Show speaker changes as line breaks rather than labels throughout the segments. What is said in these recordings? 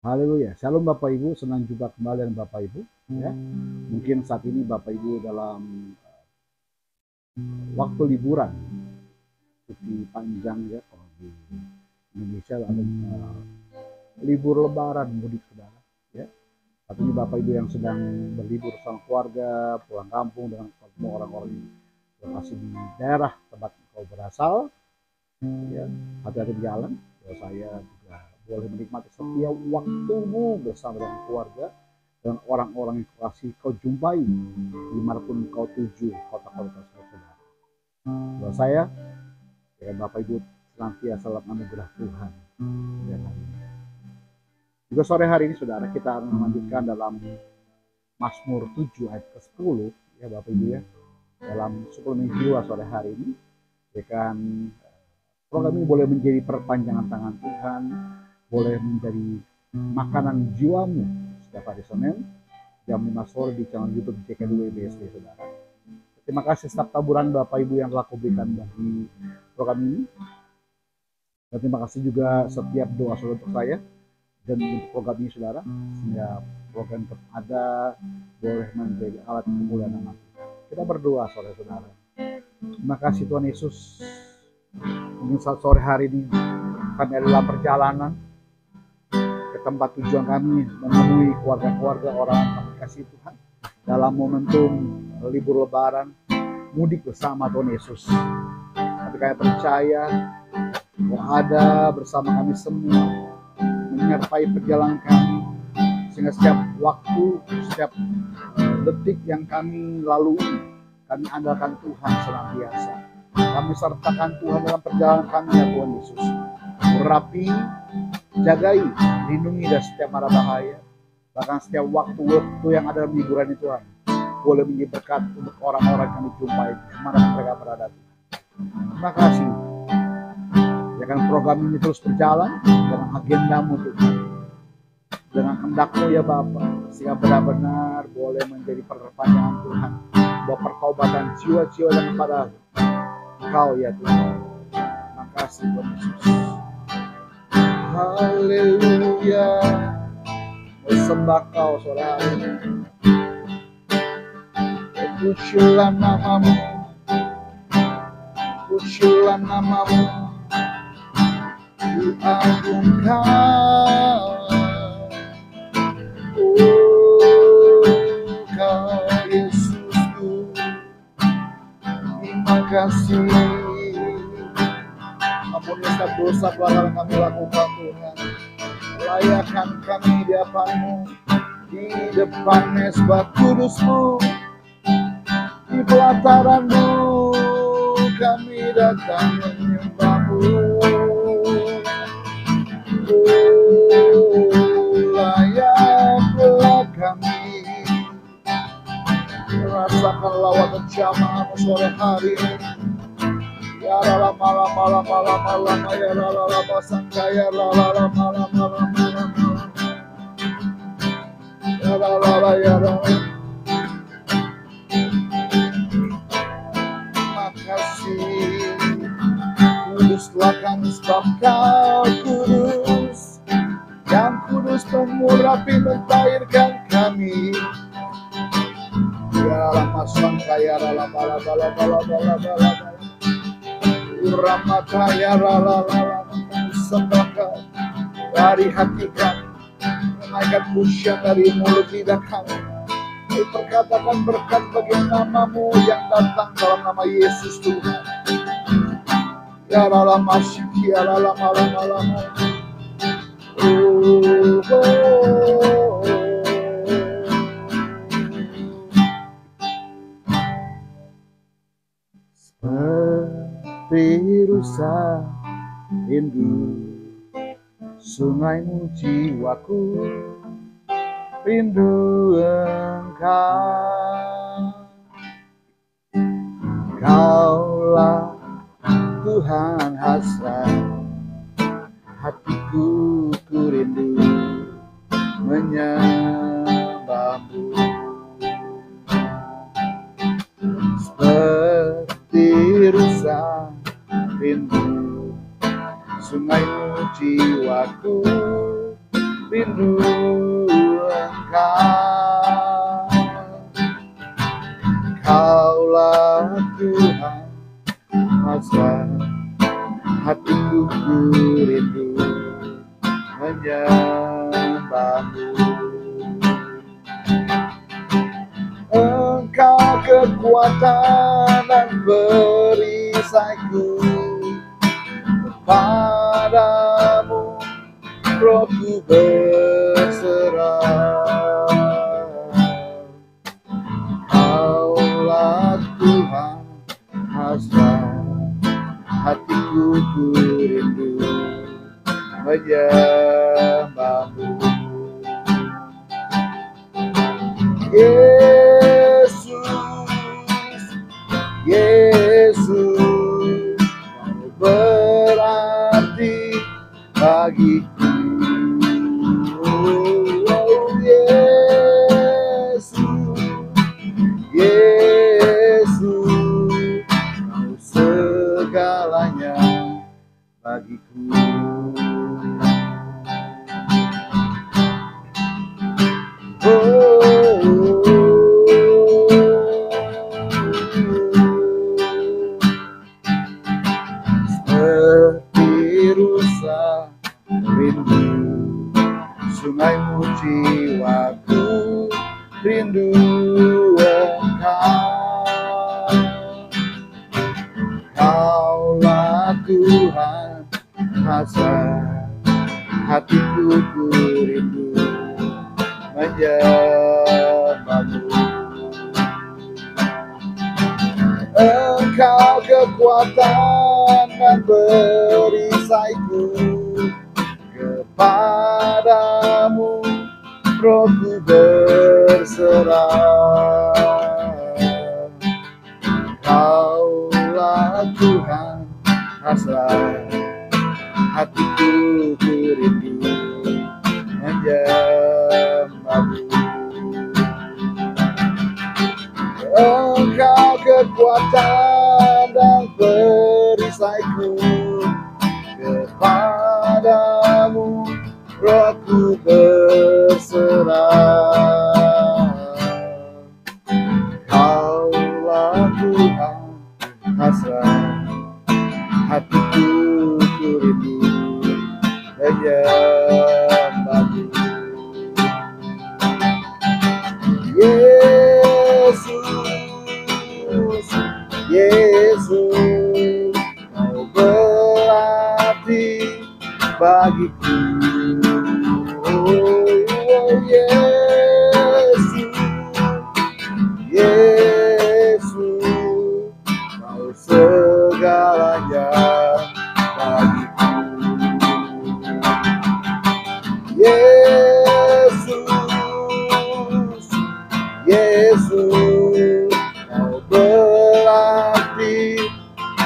Haleluya. Shalom Bapak Ibu, senang jumpa kembali dengan Bapak Ibu. Ya, mungkin saat ini Bapak Ibu dalam waktu liburan, cuti panjang ya, kalau di Indonesia ada libur Lebaran mudik saudara. Ya, saat ini Bapak Ibu yang sedang berlibur sama keluarga, pulang kampung dengan semua orang-orang yang masih di daerah tempat kau berasal, ya, hati-hati di jalan. Ya, saya juga boleh menikmati setiap waktumu bersama dengan keluarga dan orang-orang yang kasih kau jumpai dimanapun kau tuju kota-kota saudara. Doa saya ya Bapak Ibu senantiasa dalam anugerah Tuhan. Dan hari ini. Juga sore hari ini saudara kita akan melanjutkan dalam Mazmur 7 ayat ke-10 ya Bapak Ibu ya. Dalam suplemen jiwa sore hari ini ya kan, program ini boleh menjadi perpanjangan tangan Tuhan, boleh menjadi makanan jiwamu setiap hari Senin jam 5 sore di channel YouTube JK2 BSD saudara. Terima kasih setiap taburan Bapak Ibu yang telah berikan bagi program ini. Dan terima kasih juga setiap doa saudara untuk saya dan untuk program ini saudara, sehingga program ada boleh menjadi alat kemuliaan nama Tuhan. Kita berdoa saudara-saudara. Terima kasih Tuhan Yesus. Mungkin saat sore hari ini kami adalah perjalanan ke tempat tujuan kami, menemui keluarga-keluarga orang yang kami kasih Tuhan dalam momentum libur Lebaran, mudik bersama Tuhan Yesus. Tapi kami percaya bahwa ada bersama kami semua, menyertai perjalanan kami, sehingga setiap waktu, setiap detik yang kami lalui, kami andalkan Tuhan senantiasa. Kami sertakan Tuhan dalam perjalanan kami ya Tuhan Yesus. Urapi, jagai, lindungi dari setiap mara bahaya. Bahkan setiap waktu-waktu yang ada dalam liburan itu Tuhan, boleh menjadi berkat untuk orang-orang yang kami jumpai dimana mereka berada. Terima kasih. Ya kan program ini terus berjalan dengan agendamu Tuhan, dengan kehendak-Mu ya Bapa, sehingga benar-benar boleh menjadi perpanjangan Tuhan buat pertobatan jiwa-jiwa dan kepada Engkau ya Tuhan. Terima kasih Tuhan Yesus. Haleluya. Sembah Kau saudara. Pujilah namamu, pujilah namamu, diagungkan. Oh, Kau Yesusku, terima kasih. Ampuni setiap dosa pelanggaran kami lakukan Tuhan. Layakkan kami di hadapan-Mu, di depan mezbah kudus-Mu, di pelataran-Mu kami datang menyembah-Mu. Oh, layaklah kami merasakan lawatan jamaah-Mu sore hari ini. Ya la malam malam malam malam ya la basangka ya la malam malam malam ya la ya la. Makasih kuduslah kami sebab Kau kudus, yang kudus mengurapi mentahirkan kami. Ya la masangka ya la bala bala bala bala bala. Ramataya la sembah Kau dari hati kami, menaikkan pujian dari mulut lidah kami. Perkatakan berkat bagi namamu yang datang dalam nama Yesus Tuhan. Ya la masyiki ya la malam malam. Rusa rindu sungaimu jiwaku, rindu Engkau. Kaulah Tuhan hasrat hatiku, ku rindu menyembah-Mu. Seperti rusa rindu sungaimu jiwaku, rindu Engkau. Kaulah Tuhan, masa hatiku ku rindu menyembahmu. Engkau kekuatan dan perisaiku, kepadamu rohku berserah. Kaulah Tuhan, hasrat hatiku ku rindu menyembahmu. Yesus, Yesus, kau berarti bagiku. Oh, Yesus, Yesus, kau segalanya bagiku. Seperti rusa rindu sungaimu, jiwaku rindu Engkau. Kaulah Tuhan, hasrat hatiku ku rindu menyembahmu. Engkau kekuatan dan perisaiku, kepadamu rohku berserah. Kaulah Tuhan, hasrat hatiku ku rindu menyembahmu. Engkau kekuatan dan perisaiku, kepadamu rohku berserah. Kaulah Tuhan, hasrat hatiku ku rindu menyembahmu. Yesus, Yesus, kau berarti bagiku. Oh, Yesus, Yesus, kau segalanya bagiku. Yesus, Yesus, kau berarti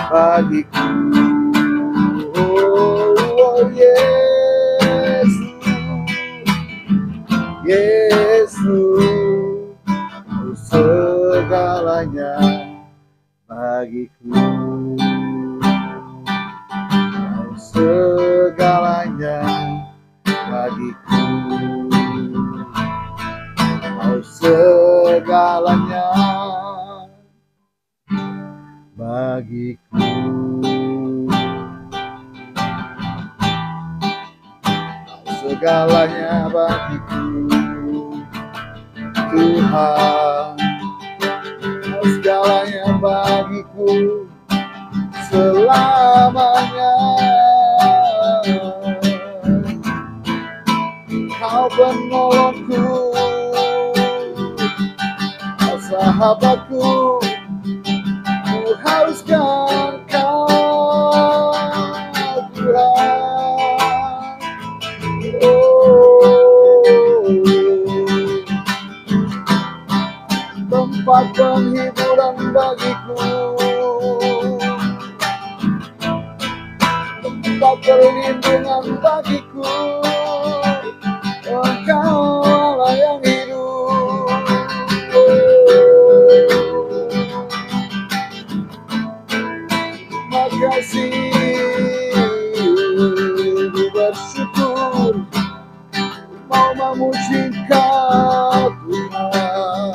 bagiku. Oh, Yesus, Yesus, kau segalanya bagiku. Kau segalanya bagiku. Kau segalanya bagiku. Kau segalanya bagiku, Tuhan. Kau segalanya bagiku selamanya. Kau penolongku, kau sahabatku, ku hauskan Kau, Tuhan. Oh, tempat penghiburan bagiku, tempat perlindungan bagiku. Engkau Allah yang hidup. Makasih, bersyukur memuji Kau Tuhan.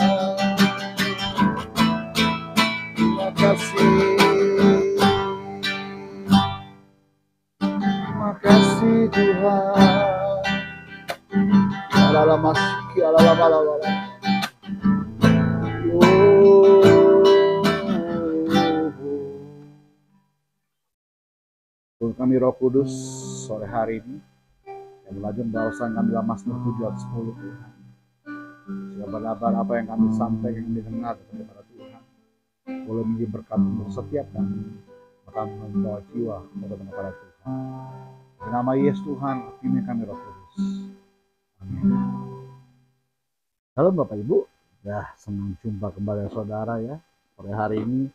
Terima kasih. Terima kasih Tuhan. Alalamas, alalalalala. Tuhan kami Roh Kudus, sore hari ini yang belajar bahasan kami dalam Mazmur 7 ayat 10 Tuhan. Kabar-kabar apa yang kami sampaikan, yang didengar kepada Tuhan, boleh menjadi berkat untuk setiap kami, bahkan membawa jiwa kepada Tuhan. Dalam nama Yesus Tuhan, pimpin kami Roh Kudus. Amin. Halo Bapak Ibu, ya senang jumpa kembali saudara ya. Sore hari ini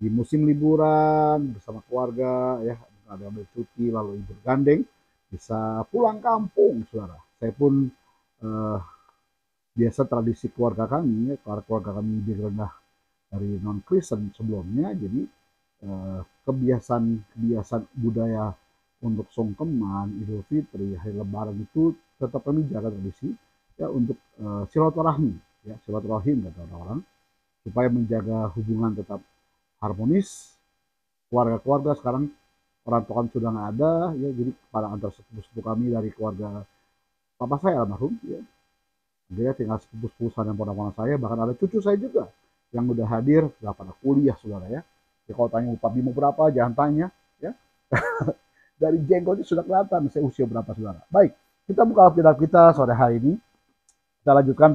di musim liburan bersama keluarga ya, ada yang bercuti lalu ibu gandeng bisa pulang kampung saudara. Saya pun biasa tradisi keluarga kami ya, keluarga kami lebih rendah dari non Kristen sebelumnya, jadi kebiasaan budaya untuk sungkeman, Idul Fitri, hari Lebaran itu tetap kami jaga tradisi ya untuk silaturahmi ya, silaturahim kata orang-orang, supaya menjaga hubungan tetap harmonis. Keluarga-keluarga sekarang orang tua kami sudah nggak ada ya, jadi para antar sepupu-sepupu kami dari keluarga papa saya almarhum ya, dia tinggal sepupu-sepupu dan ponakan saya, bahkan ada cucu saya juga yang udah hadir, sudah pada kuliah saudara ya. Ya kalau tanya upah bimo berapa, jangan tanya ya. Dari jenggotnya sudah kelihatan saya usia berapa saudara. Baik, kita buka Alkitab kita sore hari ini. Kita lanjutkan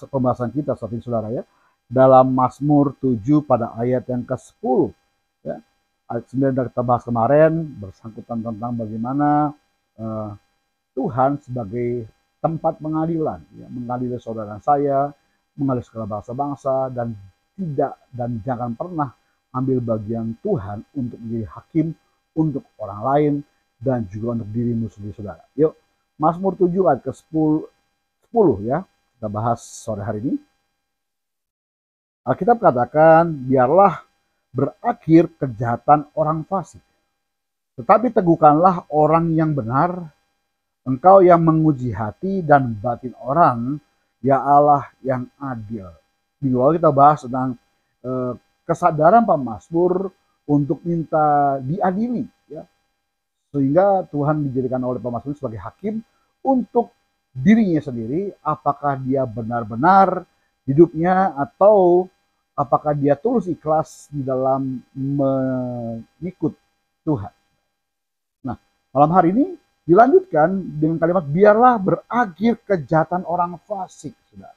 pembahasan kita saat ini saudara ya. Dalam Mazmur 7 pada ayat yang ke-10 ya. Ayat 9 yang kita bahas kemarin bersangkutan tentang bagaimana Tuhan sebagai tempat pengadilan ya, mengadili saudara saya, mengadili segala bangsa-bangsa, dan jangan pernah ambil bagian Tuhan untuk menjadi hakim untuk orang lain dan juga untuk dirimu sendiri saudara. Yuk, Mazmur 7 ayat ke-10 ya, kita bahas sore hari ini. Alkitab katakan, biarlah berakhir kejahatan orang fasik, tetapi teguhkanlah orang yang benar. Engkau yang menguji hati dan batin orang, ya Allah yang adil. Minggu lalu kita bahas tentang kesadaran pemazmur untuk minta diadili ya, sehingga Tuhan dijadikan oleh pemazmur sebagai hakim untuk dirinya sendiri, apakah dia benar-benar hidupnya atau apakah dia tulus ikhlas di dalam mengikut Tuhan. Nah, malam hari ini dilanjutkan dengan kalimat biarlah berakhir kejahatan orang fasik. Sudah.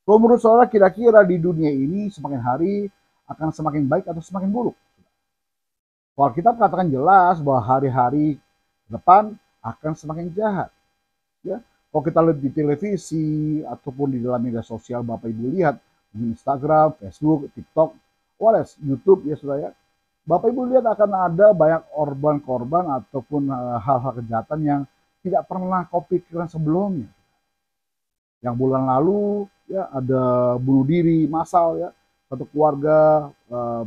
Kalau menurut saudara kira-kira di dunia ini semakin hari akan semakin baik atau semakin buruk? Kalau kita katakan jelas bahwa hari-hari depan akan semakin jahat. Ya, kalau kita lihat di televisi ataupun di dalam media sosial, Bapak Ibu lihat di Instagram, Facebook, TikTok, YouTube ya saudara ya. Bapak Ibu lihat akan ada banyak korban-korban ataupun hal-hal kejahatan yang tidak pernah kau pikirkan sebelumnya. Yang bulan lalu ya ada bunuh diri massal ya, satu keluarga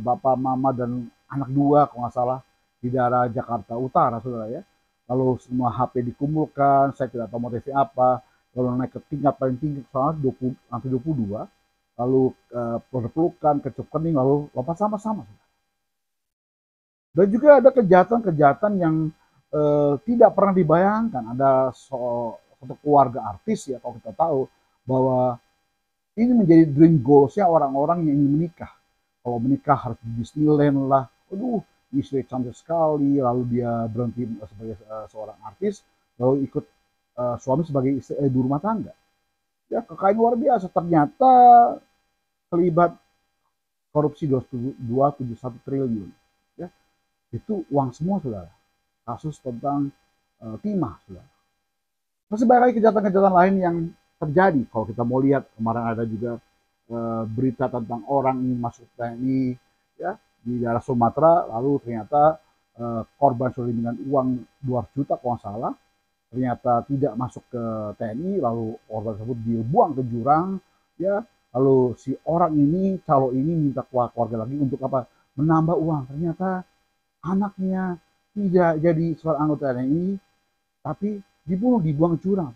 bapak, mama dan anak dua kalau nggak salah di daerah Jakarta Utara saudara ya. Lalu semua HP dikumpulkan, saya tidak tahu motifnya apa. Lalu naik ke tingkat paling tinggi soalnya 22, lalu peluk-pelukan, kecup kening, lalu lompat sama-sama. Dan juga ada kejahatan-kejahatan yang tidak pernah dibayangkan. Ada satu keluarga artis ya, kalau kita tahu bahwa ini menjadi dream goals-nya orang-orang yang ingin menikah. Kalau menikah harus di Disneyland lah. Aduh, istri cantik sekali, lalu dia berhenti sebagai seorang artis, lalu ikut suami sebagai ibu rumah tangga. Ya, kekayaan luar biasa. Ternyata terlibat korupsi 271 triliun. Ya, itu uang semua saudara. Kasus tentang timah saudara. Masih banyak kejahatan-kejahatan lain yang terjadi. Kalau kita mau lihat kemarin ada juga berita tentang orang ingin masuk TNI ya di daerah Sumatera, lalu ternyata korban sudah dengan uang 2 juta kalau nggak salah, ternyata tidak masuk ke TNI, lalu korban tersebut dibuang ke jurang ya. Lalu si orang ini, calo ini minta keluarga lagi untuk apa? Menambah uang. Ternyata anaknya tidak jadi seorang anggota TNI, tapi dibuang ke jurang.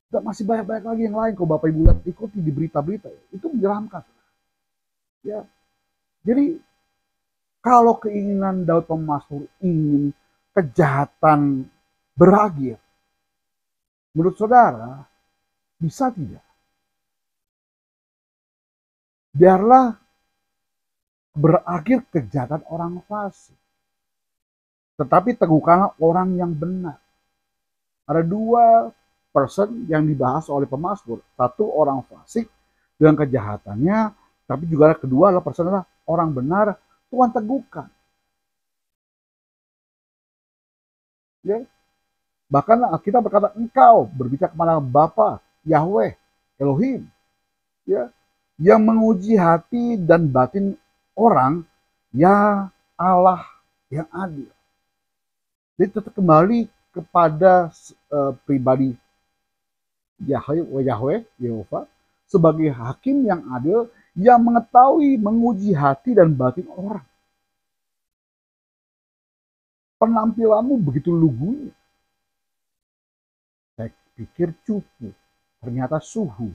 Dan masih banyak-banyak lagi yang lain. Kalau Bapak Ibu lihat, ikuti di berita-berita, itu menyeramkan. Ya, jadi kalau keinginan Daud Pemasmur ingin kejahatan berakhir, menurut saudara, bisa tidak? Biarlah berakhir kejahatan orang fasik. Tetapi teguhkanlah orang yang benar. Ada dua person yang dibahas oleh Pemasmur. Satu orang fasik dengan kejahatannya, tapi juga kedua adalah person adalah orang benar, Tuhan teguhkan. Ya. Bahkan kita berkata engkau berbicara kepada Bapa, Yahweh, Elohim, ya, yang menguji hati dan batin orang, ya Allah yang adil. Jadi tetap kembali kepada pribadi Yahweh, Yehova, sebagai hakim yang adil, yang mengetahui, menguji hati dan batin orang. Penampilanmu begitu lugunya. Saya pikir cupu, ternyata suhu.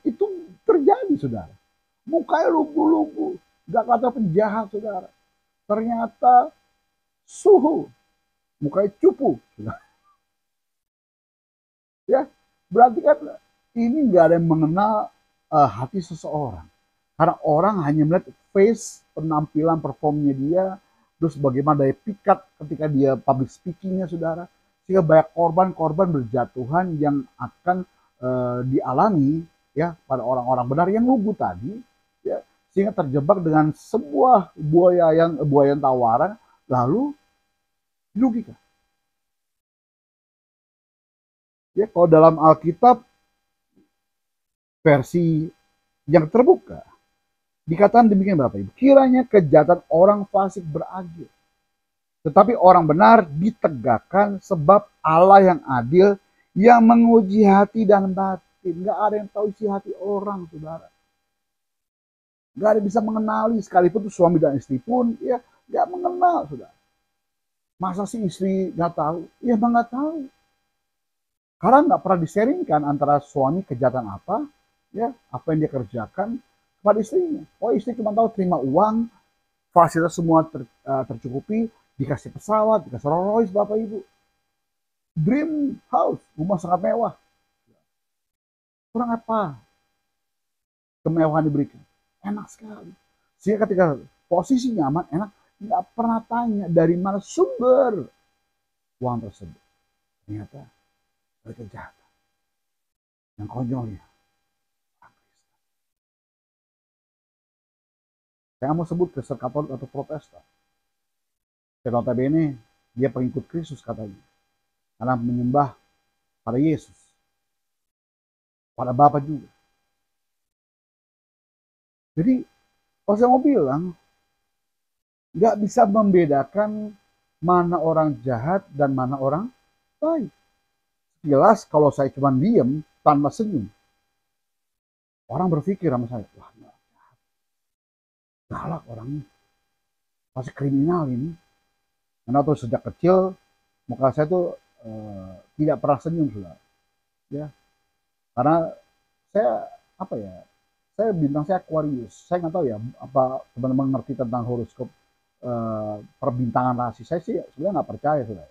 Itu terjadi, saudara. Mukanya lugu-lugu, gak kata penjahat, saudara. Ternyata suhu, mukanya cupu, saudara. Ya, berarti kan ini gak ada yang mengenal hati seseorang. Karena orang hanya melihat face, penampilan, performnya dia, terus bagaimana daya pikat ketika dia public speakingnya, saudara. Sehingga banyak korban-korban berjatuhan yang akan dialami ya pada orang-orang benar yang lugu tadi, ya, sehingga terjebak dengan sebuah buaya tawaran lalu dirugikan. Ya, kalau dalam Alkitab versi yang terbuka dikatakan demikian, Bapak Ibu, kiranya kejahatan orang fasik berakhir, tetapi orang benar ditegakkan, sebab Allah yang adil yang menguji hati dan batin. Nggak ada yang tahu isi hati orang, saudara. Nggak ada yang bisa mengenali, sekalipun itu suami dan istri pun, ya nggak mengenal, saudara. Masa sih istri nggak tahu? Ya emang nggak tahu. Karena nggak pernah diseringkan antara suami kejahatan apa, ya apa yang dia kerjakan kepada istrinya. Oh, istri cuma tahu terima uang, fasilitas semua tercukupi, dikasih pesawat, dikasih Rolls Royce, Bapak Ibu. Dream house, rumah sangat mewah. Kurang apa? Kemewahan diberikan. Enak sekali. Sehingga ketika posisi nyaman, enak, nggak pernah tanya dari mana sumber uang tersebut. Ternyata dari kejahatan. Yang konyolnya. Saya mau sebut Kristen Katolik atau Protestan. Dan notabene dia pengikut Kristus katanya. Karena menyembah pada Yesus. Pada Bapa juga. Jadi, kalau saya mau bilang, nggak bisa membedakan mana orang jahat dan mana orang baik. Jelas kalau saya cuma diem tanpa senyum, orang berpikir sama saya, wah galak orangnya, pasti kriminal ini. Karena tuh sejak kecil muka saya tuh tidak pernah senyum, sudah. Ya, karena saya apa ya? Saya bintang saya Aquarius. Saya nggak tahu ya apa teman-teman ngerti tentang horoskop perbintangan rasi. Saya sih sebenarnya nggak percaya, sudah.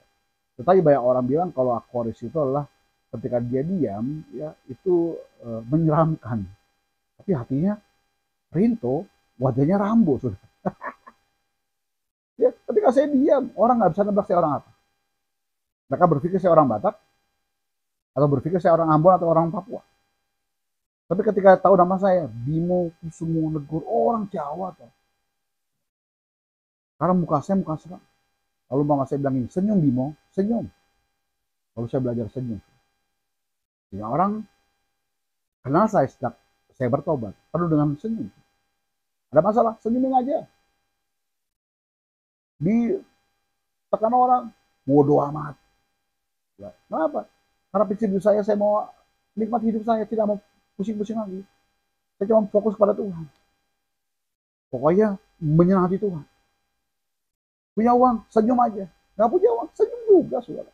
Tetapi banyak orang bilang kalau Aquarius itu adalah ketika dia diam, ya itu menyeramkan. Tapi hatinya rinto, wajahnya Rambo, sudah. Ya, ketika saya diam, orang nggak bisa nebak saya orang apa. Mereka berpikir saya orang Batak, atau berpikir saya orang Ambon atau orang Papua. Tapi ketika tahu nama saya, Bimo Kusumo Negur, orang Jawa tuh. Karena muka saya muka serang. Lalu mama saya bilangin, senyum Bimo, senyum. Lalu saya belajar senyum. Sehingga orang kenal saya sejak saya bertobat, penuh dengan senyum. Ada masalah, senyumin aja. Ditekan orang, bodoh amat. Ya, kenapa? Karena prinsip hidup saya mau nikmat hidup saya, tidak mau pusing-pusing lagi. Saya cuma fokus pada Tuhan. Pokoknya menyenangkan Tuhan. Punya uang, senyum aja. Nggak punya uang, senyum juga, saudara.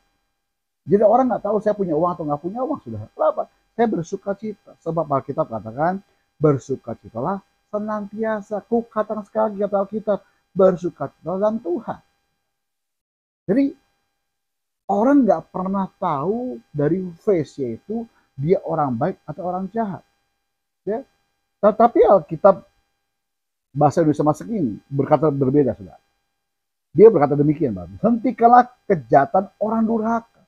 Jadi orang nggak tahu saya punya uang atau nggak punya uang, sudah. Kenapa? Saya bersuka cita. Sebab Alkitab katakan, bersukacitalah senantiasa. Katakan sekali kata Alkitab, bersukacitalah dalam Tuhan. Jadi orang nggak pernah tahu dari face yaitu dia orang baik atau orang jahat. Ya. Tetapi Alkitab bahasa Indonesia Masuk ini berkata berbeda, saudara. Dia berkata demikian, Bapak. Hentikanlah kejahatan orang durhaka.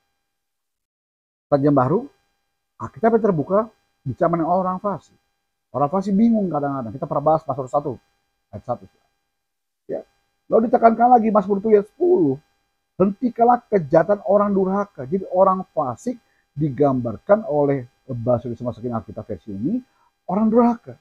Perjanjian Baru, Alkitab terbuka bicara dengan orang fasik. Orang fasik bingung kadang-kadang. Kita pernah bahas Mazmur 1 ayat 1. Ya. Lalu ditekankan lagi Mazmur 7 ayat 10. Hentikanlah kejahatan orang durhaka. Jadi orang fasik digambarkan oleh bahasa Indonesia Masukin Alkitab versi ini orang durhaka.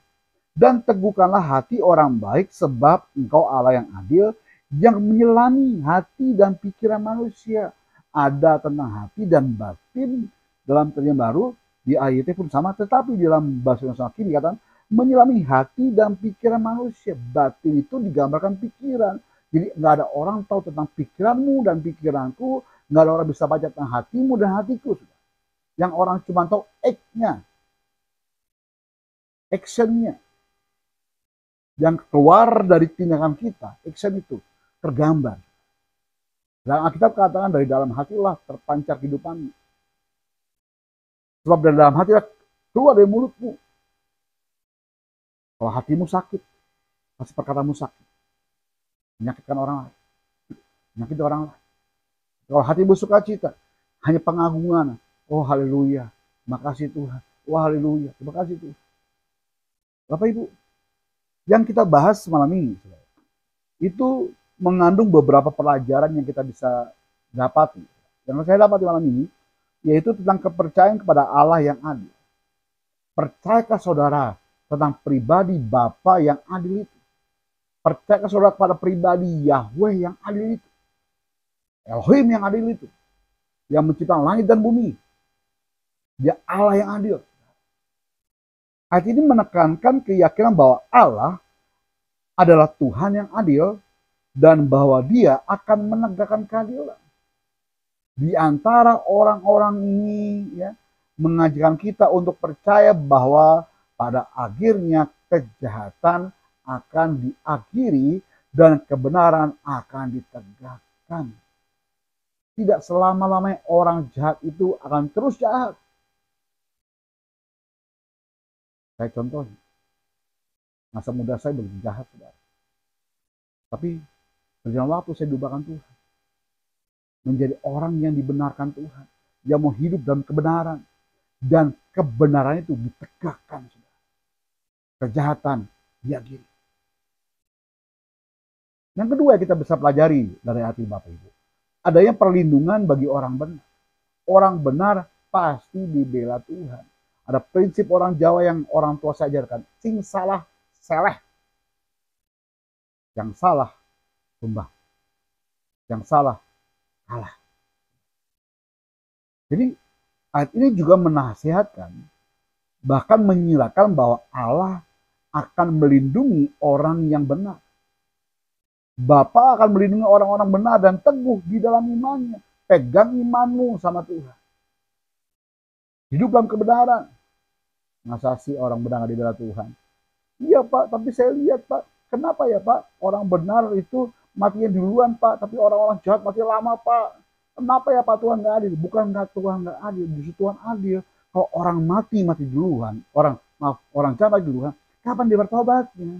Dan teguhkanlah hati orang baik sebab engkau Allah yang adil yang menyelami hati dan pikiran manusia. Ada tentang hati dan batin dalam Perjanjian Baru di ayatnya pun sama, tetapi di dalam bahasa Indonesia kini dikatakan menyelami hati dan pikiran manusia. Batin itu digambarkan pikiran. Jadi nggak ada orang tahu tentang pikiranmu dan pikiranku, nggak ada orang bisa baca tentang hatimu dan hatiku. Yang orang cuma tahu act-nya, action-nya. Yang keluar dari tindakan kita, action itu tergambar. Dan Alkitab katakan dari dalam hatilah terpancar kehidupanmu. Sebab dari dalam hatilah keluar dari mulutmu. Kalau hatimu sakit, pasti perkataanmu sakit. Menyakitkan orang lain. Menyakiti orang lain. Kalau hatimu sukacita, hanya pengagungan. Oh haleluya, makasih Tuhan. Oh haleluya, terima kasih Tuhan. Bapak Ibu, yang kita bahas malam ini, itu mengandung beberapa pelajaran yang kita bisa dapati. Yang saya dapati malam ini, yaitu tentang kepercayaan kepada Allah yang adil. Percayakah saudara tentang pribadi Bapa yang adil itu? Percayakah saudara kepada pribadi Yahweh yang adil itu? Elohim yang adil itu? Yang menciptakan langit dan bumi. Dia Allah yang adil. Ayat ini menekankan keyakinan bahwa Allah adalah Tuhan yang adil dan bahwa Dia akan menegakkan keadilan. Di antara orang-orang ini ya, mengajarkan kita untuk percaya bahwa pada akhirnya kejahatan akan diakhiri dan kebenaran akan ditegakkan. Tidak selama-lamanya orang jahat itu akan terus jahat. Saya contohnya, masa muda saya begitu jahat, saudara. Tapi berjalan waktu saya diubahkan Tuhan. Menjadi orang yang dibenarkan Tuhan. Yang mau hidup dalam kebenaran. Dan kebenaran itu ditegakkan, saudara. Kejahatan diakhiri. Yang kedua yang kita bisa pelajari dari hati Bapak Ibu. Adanya perlindungan bagi orang benar. Orang benar pasti dibela Tuhan. Ada prinsip orang Jawa yang orang tua saya ajarkan. Sing salah, seleh. Yang salah, tumbang. Yang salah, kalah. Jadi ayat ini juga menasihatkan, bahkan menyilakan bahwa Allah akan melindungi orang yang benar. Bapa akan melindungi orang-orang benar dan teguh di dalam imannya. Pegang imanmu sama Tuhan. Hidup dalam kebenaran. Masa sih orang benar di bela Tuhan? Iya Pak, tapi saya lihat Pak. Kenapa ya Pak? Orang benar itu matinya duluan Pak. Tapi orang-orang jahat mati lama Pak. Kenapa ya Pak Tuhan nggak adil? Bukan Tuhan nggak adil. Justru Tuhan adil. Kalau orang mati duluan. Orang jahat mati duluan. Kapan dia bertobatnya?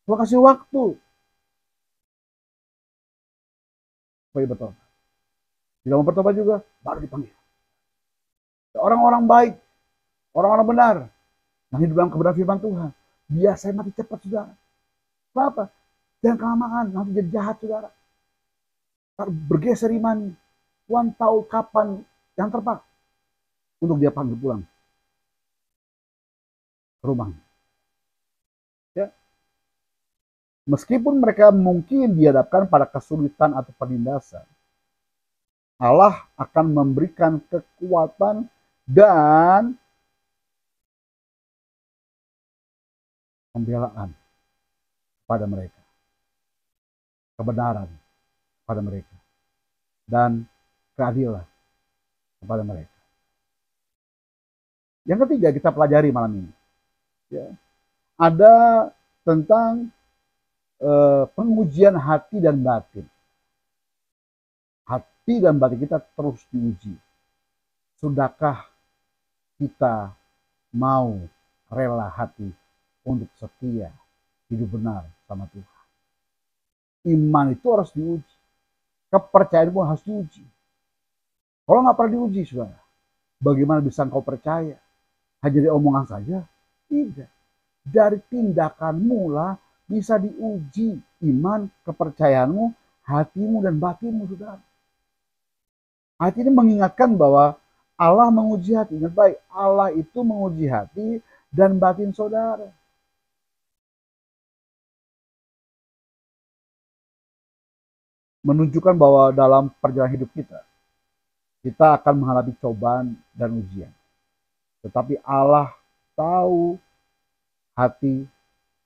Tuhan kasih waktu. Supaya bertobat. Tidak mau bertobat juga, baru dipanggil. Orang-orang baik, orang-orang benar, yang hidup dalam kebenaran firman Tuhan, biasanya mati cepat, saudara. Kenapa? Jangan kelamaan, nanti jadi jahat, saudara. Bergeser iman. Tuhan tahu kapan yang tepat untuk dia panggil pulang ke rumahnya. Ya. Meskipun mereka mungkin dihadapkan pada kesulitan atau penindasan, Allah akan memberikan kekuatan dan pembelaan pada mereka. Kebenaran pada mereka. Dan keadilan kepada mereka. Yang ketiga kita pelajari malam ini, ya, ada tentang pengujian hati dan batin. Hati dan batin kita terus diuji. Sudahkah kita mau rela hati untuk setia, hidup benar sama Tuhan? Iman itu harus diuji. Kepercayaan pun harus diuji. Kalau nggak pernah diuji, saudara, bagaimana bisa engkau percaya? Hanya dari omongan saja? Tidak. Dari tindakanmu lah bisa diuji iman, kepercayaanmu, hatimu, dan batinmu, saudara. Hati ini mengingatkan bahwa Allah menguji hati. Ingat baik, Allah itu menguji hati dan batin saudara. Menunjukkan bahwa dalam perjalanan hidup kita akan menghadapi cobaan dan ujian. Tetapi Allah tahu hati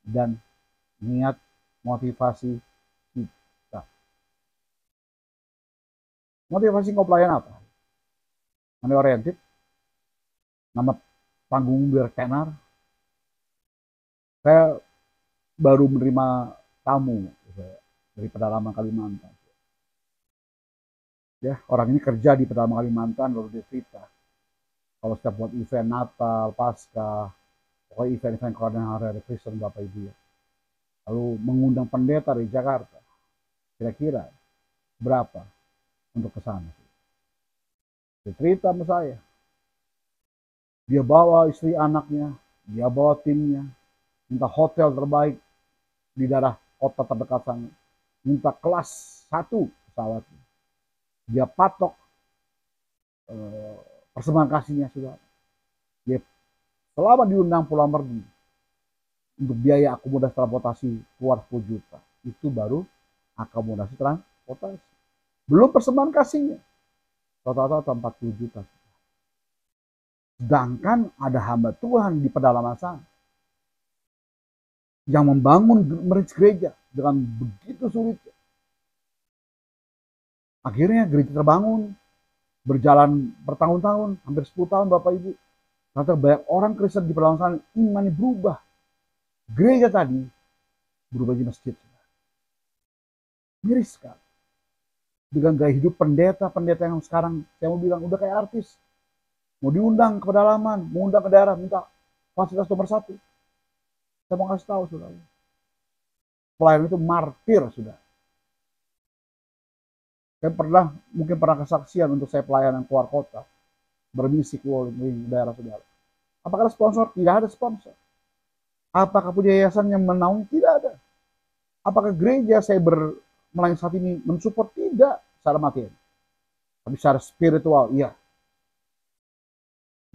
dan niat motivasi kita. Motivasi kau pelayan apa? Money oriented? Nama panggung biar tenar? Saya baru menerima tamu dari pedalaman Kalimantan. Ya, orang ini kerja di pedalaman Kalimantan, lalu dia cerita kalau setiap buat event Natal, Paskah, pokoknya event-event keluarga hari Kristen Bapak Ibu ya. Lalu mengundang pendeta dari Jakarta. Kira-kira berapa untuk ke sana? Dia cerita sama saya. Dia bawa istri anaknya, dia bawa timnya, minta hotel terbaik di daerah kota terdekat sana. Minta kelas 1 pesawatnya. Dia patok persembahan kasihnya sudah. Dia selama diundang pulang pergi untuk biaya akomodasi transportasi keluar 10 juta. Itu baru akomodasi transportasi. Belum persembahan kasihnya. Total 40 juta. Sedangkan ada hamba Tuhan di pedalaman sana yang membangun merintis gereja dengan begitu sulit. Akhirnya gereja terbangun, berjalan bertahun-tahun, hampir 10 tahun Bapak Ibu. Ternyata banyak orang Kristen di pedalaman sana imannya berubah. Gereja tadi berubah jadi masjid. Miris sekali. Dengan gaya hidup pendeta yang sekarang saya mau bilang udah kayak artis. Mau diundang ke pedalaman, mau undang ke daerah, minta fasilitas nomor 1. Saya mau kasih tahu saudara. Pelayan itu martir sudah. Saya mungkin pernah kesaksian untuk saya pelayanan keluar kota, bermisi keluar di daerah saudara. Apakah ada sponsor? Tidak ada sponsor. Apakah punya yayasan yang menaungi? Tidak ada. Apakah gereja saya melayani saat ini mensupport? Tidak secara materi. Tapi secara spiritual, iya.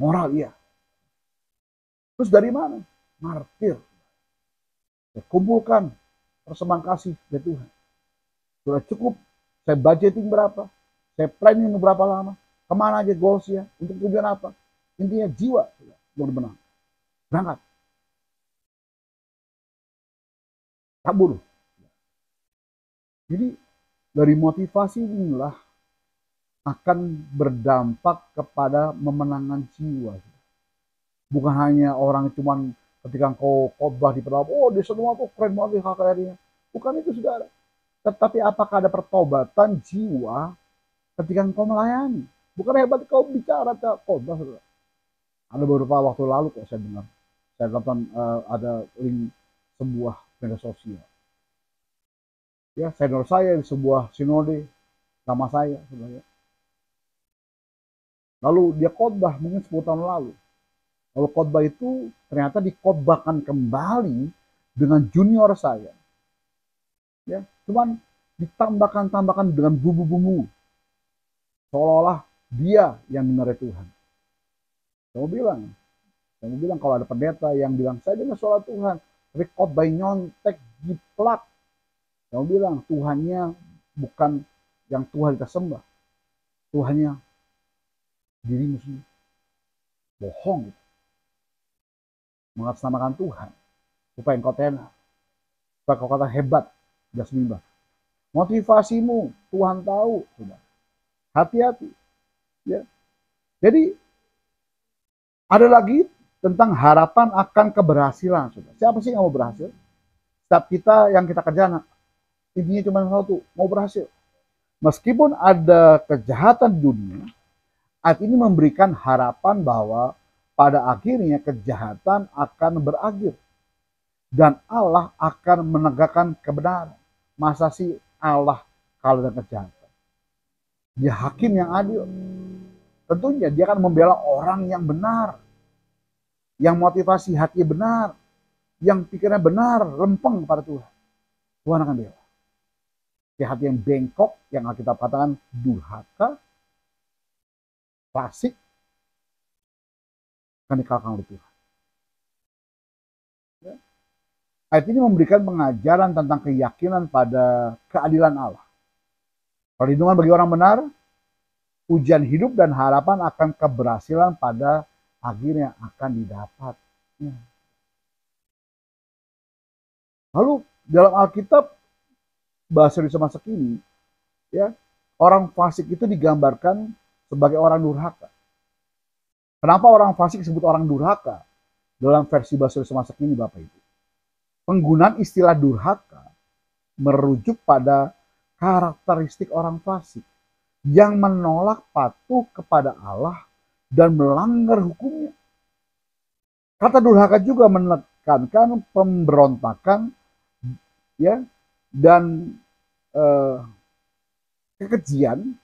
Moral, iya. Terus dari mana? Martir. Saya kumpulkan persembahan kasih dari Tuhan. Sudah cukup. Saya budgeting berapa? Saya planning berapa lama? Kemana aja goalsnya? Untuk tujuan apa? Intinya jiwa. Untuk benar. Berangkat. Kabur. Jadi dari motivasi inilah akan berdampak kepada memenangkan jiwa. Bukan hanya orang cuman ketika engkau khotbah di pedalaman, oh di semua tuh keren banget karyanya. Bukan itu saudara. Tetapi apakah ada pertobatan jiwa ketika engkau melayani? Bukan hebat kau bicara khotbah saudara. Ada beberapa waktu lalu kok saya dengar, saya nonton ada link sebuah media sosial. Ya, senior saya di sebuah sinode sama saya sebenarnya. Lalu dia khotbah mungkin 10 tahun lalu. Lalu khotbah itu ternyata dikhotbahkan kembali dengan junior saya. Ya, cuman ditambahkan dengan bumbu-bumbu. Seolah-olah dia yang benar Tuhan. Saya mau bilang kalau ada pendeta yang bilang saya dengar suara Tuhan, tapi khotbah nyontek, jiplak. Saya mau bilang Tuhannya bukan yang Tuhan kita sembah. Tuhannya dirimu sendiri. Bohong gitu. Mengatasnamakan Tuhan supaya engkau tenar, supaya kau kata hebat, tidak sembah. Motivasimu Tuhan tahu, sudah. Hati-hati, ya. Jadi ada lagi tentang harapan akan keberhasilan. Siapa sih yang mau berhasil? Setiap kita yang kita kerjakan, intinya cuma satu, mau berhasil. Meskipun ada kejahatan di dunia, ayat ini memberikan harapan bahwa pada akhirnya kejahatan akan berakhir. Dan Allah akan menegakkan kebenaran. Masa sih Allah kalah dengan kejahatan? Dia hakim yang adil. Tentunya dia akan membela orang yang benar. Yang motivasi hati benar. Yang pikirannya benar, lempeng kepada Tuhan. Tuhan akan bela. Di hati yang bengkok, yang kita katakan durhaka, fasik, akan dikalahkan oleh Tuhan. Ayat ini memberikan pengajaran tentang keyakinan pada keadilan Allah. Perlindungan bagi orang benar, ujian hidup dan harapan akan keberhasilan pada akhirnya akan didapat. Lalu dalam Alkitab bahasa Indonesia masa kini, ya, orang fasik itu digambarkan sebagai orang durhaka. Kenapa orang fasik disebut orang durhaka? Dalam versi bahasa Indonesia masa kini, Bapak Ibu, penggunaan istilah durhaka merujuk pada karakteristik orang fasik yang menolak patuh kepada Allah dan melanggar hukumnya. Kata durhaka juga menekankan pemberontakan, ya, dan kekejian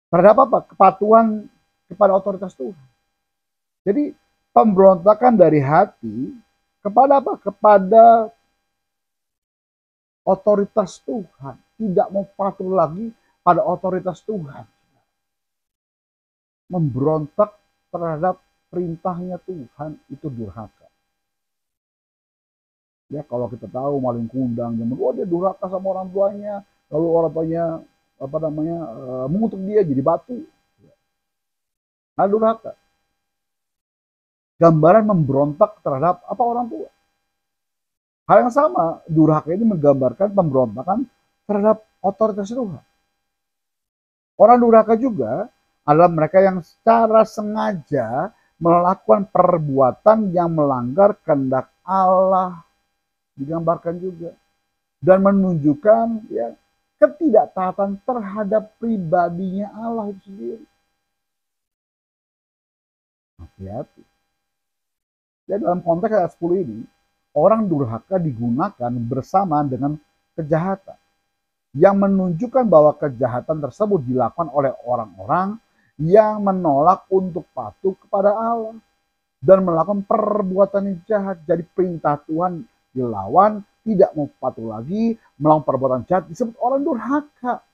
terhadap apa? Kepatuhan kepada otoritas Tuhan. Jadi pemberontakan dari hati kepada apa? Kepada otoritas Tuhan. Tidak mau patuh lagi pada otoritas Tuhan. Memberontak terhadap perintahnya Tuhan, itu durhaka. Ya, kalau kita tahu maling kundang, dia durhaka sama orang tuanya, lalu orang tuanya mengutuk dia jadi batu. Nah, durhaka. Gambaran memberontak terhadap apa? Orang tua. Hal yang sama, durhaka ini menggambarkan pemberontakan terhadap otoritas Tuhan. Orang durhaka juga adalah mereka yang secara sengaja melakukan perbuatan yang melanggar kehendak Allah, digambarkan juga, dan menunjukkan, ya, ketidaktaatan terhadap pribadinya Allah itu sendiri. Hati-hati. Ya, dalam konteks ayat 10 ini, orang durhaka digunakan bersama dengan kejahatan, yang menunjukkan bahwa kejahatan tersebut dilakukan oleh orang-orang yang menolak untuk patuh kepada Allah dan melakukan perbuatan yang jahat. Jadi perintah Tuhan dilawan, tidak mau patuh lagi, melakukan perbuatan jahat, disebut orang durhaka.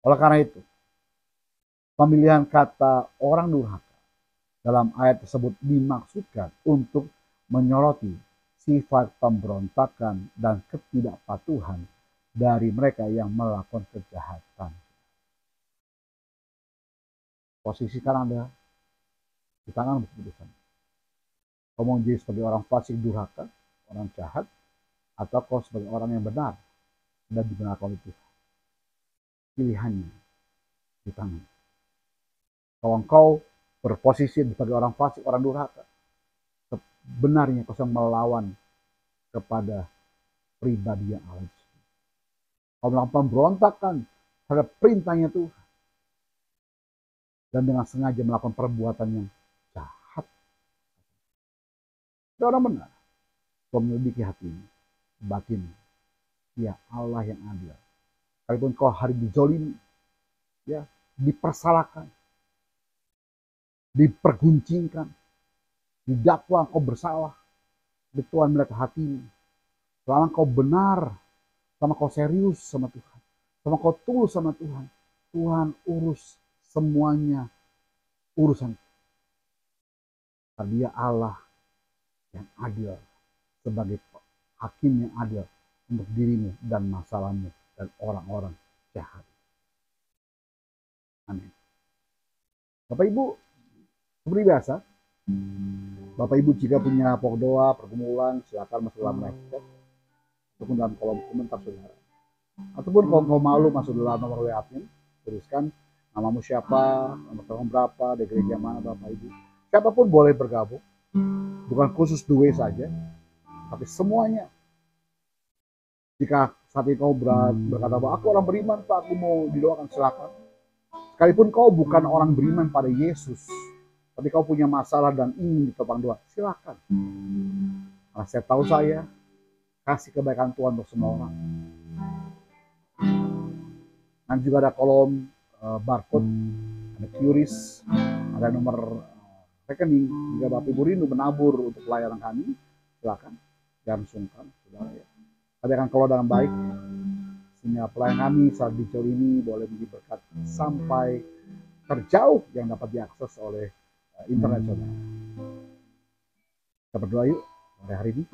Oleh karena itu, pemilihan kata orang durhaka dalam ayat tersebut dimaksudkan untuk menyoroti sifat pemberontakan dan ketidakpatuhan dari mereka yang melakukan kejahatan. Posisi sekarang ada di tangan keputusan. Kau mau jadi sebagai orang fasik durhaka, orang jahat, atau kau sebagai orang yang benar dan dibenarkan oleh Tuhan. Pilihannya di tangan. Kalau engkau berposisi sebagai orang fasik, orang durhaka, sebenarnya kau sedang melawan kepada pribadi yang Allah. Kau melakukan pemberontakan terhadap perintahnya Tuhan. Dan dengan sengaja melakukan perbuatan yang jahat. Itu orang benar. Kau menyelidiki hati ini, batin. Ya, Allah yang adil. Sekalipun kau hari dizolimi, ya, dipersalahkan, diperguncingkan, didakwa kau bersalah, di Tuhan melihat hatimu. Selama kau benar, selama kau serius sama Tuhan, selama kau tulus sama Tuhan, Tuhan urus semuanya urusan. Dia Allah yang adil, sebagai hakim yang adil untuk dirimu dan masalahmu dan orang-orang jahat. Amin. Bapak Ibu, seperti biasa, Bapak Ibu jika punya pokok doa, pergumulan, silakan masuk dalam live chat ataupun dalam kolom komentar saudara. Ataupun kalau malu masuk dalam nomor WA admin, tuliskan namamu siapa, nomor telepon berapa, di gereja mana Bapak Ibu. Siapapun boleh bergabung, bukan khusus dua saja, tapi semuanya. Jika saat ini kau berkata bahwa aku orang beriman Pak, aku mau didoakan, silakan. Sekalipun kau bukan orang beriman pada Yesus, tapi kau punya masalah dan ingin ditopang doa, silakan. Karena saya tahu saya kasih kebaikan Tuhan untuk semua orang. Nanti juga ada kolom barcode, ada QRIS, ada nomor rekening. Jika Bapak Ibu rindu menabur untuk pelayanan kami, silakan, jangan sungkan, saudara ya. Kami akan kelola dengan baik, sehingga pelayanan kami saat di jauh ini boleh menjadi berkat sampai terjauh yang dapat diakses oleh internet saudara. Kita berdoa yuk pada hari ini.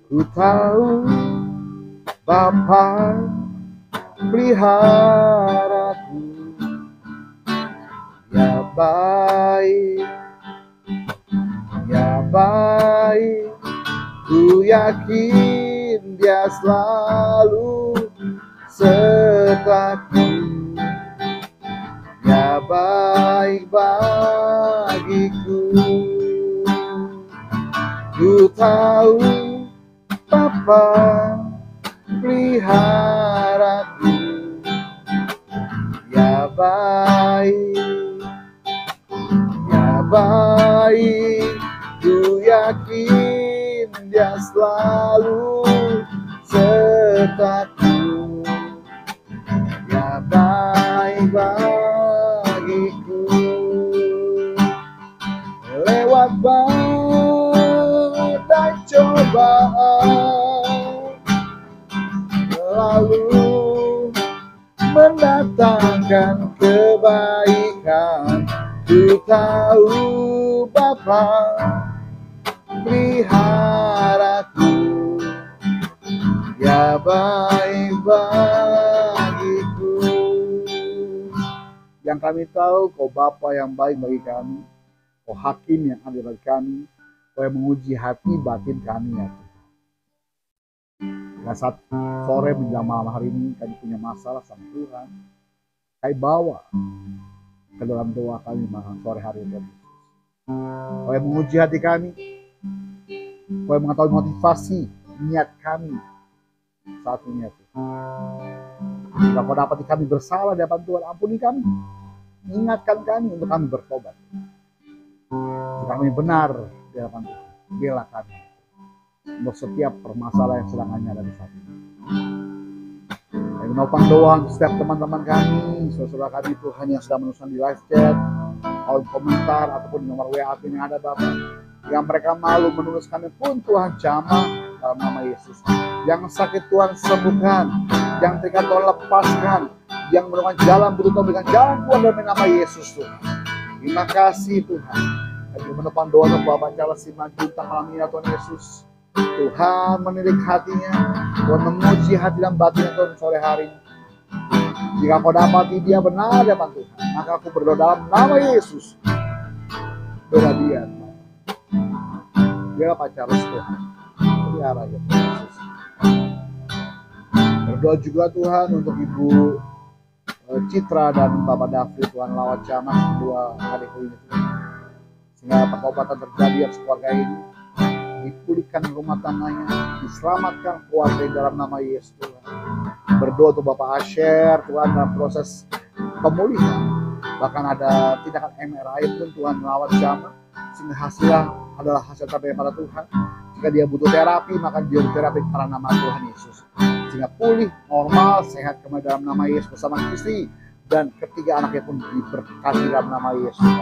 Ku tahu Bapa peliharaku, ya baik, ya baik. Ku yakin Dia selalu sertaku, ya baik bagiku. Ku tahu Bapa peliharaku, ya baik, ya baik. Ku yakin Dia selalu sertaku, ya baik bagiku. Lewat badai cobaan, lalu mendatangkan kebaikan. Ku tahu Bapa peliharaku, ya baik bagiku. Yang kami tahu kau Bapa yang baik bagi kami, kau hakim yang adil bagi kami, kau yang menguji hati batin kami ya Tuhan. Pada saat sore menjelang malam hari ini kami punya masalah sama Tuhan, kami bawa ke dalam doa kami malam sore hari ini. Kau yang menguji hati kami, kau yang mengetahui motivasi niat kami saat ini ya Tuhan. Jika kau dapati kami bersalah di hadapan Tuhan, ampuni kami, ingatkan kami untuk kami bertobat. Jika kami benar di hadapan Tuhan, bela kami untuk setiap permasalahan yang sedang kami hadapi saat ini. Kami menopang doa untuk setiap teman-teman kami, saudara kami Tuhan yang sedang menuliskan di live chat, kolom komentar ataupun di nomor WA yang ada Bapak, yang mereka malu menuliskan pun Tuhan jamah dalam nama Yesus. Yang sakit Tuhan sembuhkan, yang terikat Tuhan lepaskan, yang menemukan jalan berubah dengan jalan Tuhan dalam nama Yesus Tuhan. Terima kasih Tuhan. Kami menopang doa untuk Bapak Charles Simanjuntak malam ini Tuhan Yesus. Tuhan menilik hatinya, Tuhan menguji hati dan batinnya Tuhan sore hari ini. Jika kau dapati dia benar di hadapan Tuhan, maka aku berdoa dalam nama Yesus. Bela dia, bela Pak Charles Tuhan, pelihara ya Tuhan Yesus. Berdoa juga Tuhan untuk Ibu Citra dan Bapak David Tuhan lawat jamah kedua adikku ini Tuhan. Sehingga pertobatan terjadi atas keluarga ini, dipulihkan rumah tangganya, diselamatkan keluarga dalam nama Yesus Tuhan. Berdoa untuk Bapak Asher Tuhan dalam proses pemulihan, bahkan ada tindakan MRI pun Tuhan melawat jamah, sehingga hasilnya adalah hasil terbaik pada Tuhan. Jika dia butuh terapi, maka dia terapi karena nama Tuhan Yesus, sehingga pulih normal sehat kembali dalam nama Yesus bersama istri dan ketiga anaknya pun diberkati dalam nama Yesus.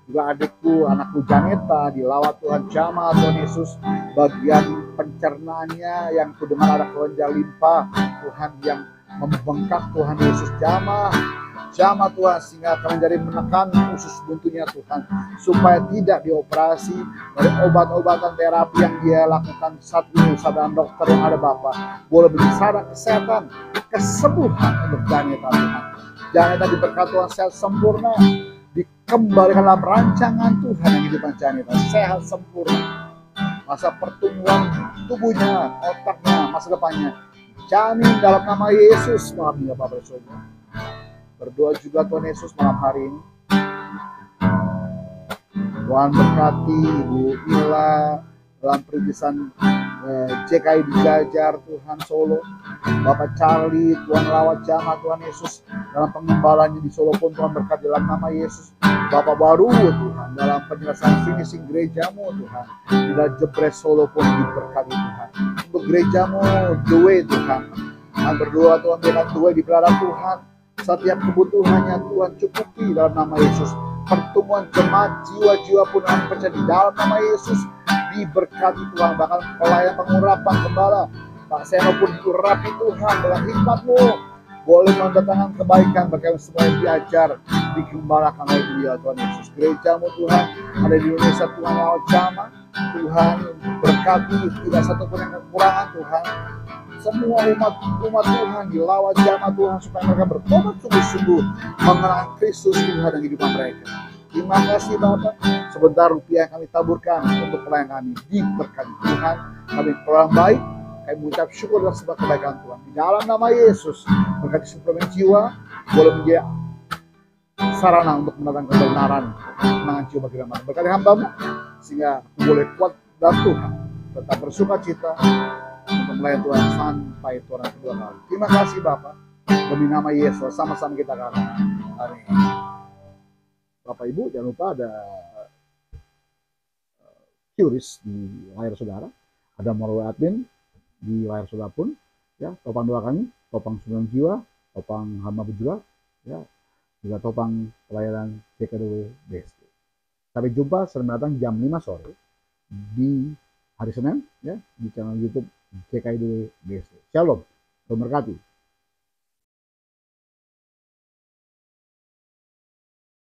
Juga adikku, anakku Janeta dilawat Tuhan jamah Tuhan Yesus, bagian pencernaannya yang kudengar ada kelenjar limpa Tuhan yang membengkak Tuhan Yesus jamah Tuhan, sehingga kelenjar menekan usus buntunya Tuhan, supaya tidak dioperasi dari obat-obatan terapi yang dia lakukan saat ini. Saudara dokter yang ada Bapak boleh bicara kesehatan, kesembuhan untuk Janeta Tuhan. Janeta diberkati Tuhan sehat sempurna, dikembalikan dalam rancangan Tuhan yang hidup Janeta sehat sempurna. Masa pertumbuhan tubuhnya, otaknya, masa depannya jamin dalam nama Yesus. Maaf ya Bapak Saudara. Berdoa juga Tuhan Yesus malam hari ini. Tuhan berkati Ibu Ila dalam perintisan JKI di Jajar, Tuhan Solo. Bapak Charlie, Tuhan rawat jamaah Tuhan Yesus dalam pengembalanya di Solo pun Tuhan berkati dalam nama Yesus. Bapak baru Tuhan dalam penyelesaian finishing gerejamu Tuhan di dalam Jebres Solo pun diberkati Tuhan. Untuk gerejamu The Way Tuhan, kami berdoa Tuhan biarkan The Way dipelihara Tuhan. Setiap kebutuhannya Tuhan cukupi dalam nama Yesus. Pertemuan jemaat jiwa-jiwa pun kami percaya di dalam nama Yesus diberkati Tuhan. Bahkan pelayan pengurapan gembala Pak Seno pun diurapi Tuhan dengan hikmat-Mu, boleh mendatangkan kebaikan bagi kami semua yang diajar digembalakan oleh Dia Tuhan Yesus. Gerejamu Tuhan ada di Indonesia Tuhan lewat jamaah Tuhan berkati, tidak satu pun yang kekurangan Tuhan. Semua umat Tuhan dilawat jamaah Tuhan supaya mereka bertobat sungguh-sungguh mengenal Kristus Tuhan dan kehidupan mereka. Terima kasih Bapak, sebentar rupiah yang kami taburkan untuk pelayan kami diberkati Tuhan. Kami orang baik, kami mengucap syukur dan sebab kebaikan Tuhan. Di dalam nama Yesus, berkati suplemen jiwa boleh menjadi sarana untuk mendatangkan kebenaran, kemenangan jiwa bagi kami. Berkati hamba-Mu sehingga aku boleh kuat dalam Tuhan, tetap bersuka cita untuk melayan Tuhan sampai Tuhan kedua kali. Terima kasih Bapak, demi nama Yesus sama-sama kita katakan amin. Bapak Ibu jangan lupa ada QRIS di layar saudara, ada Morowai Admin di layar saudara pun, ya, topang doa kami, topang 9 jiwa, topang hamba juga, ya, juga topang pelayanan JKDW BSD. Sampai jumpa sering datang jam 5 sore di hari Senin, ya, di channel YouTube JKDW BSD. Shalom, berkati.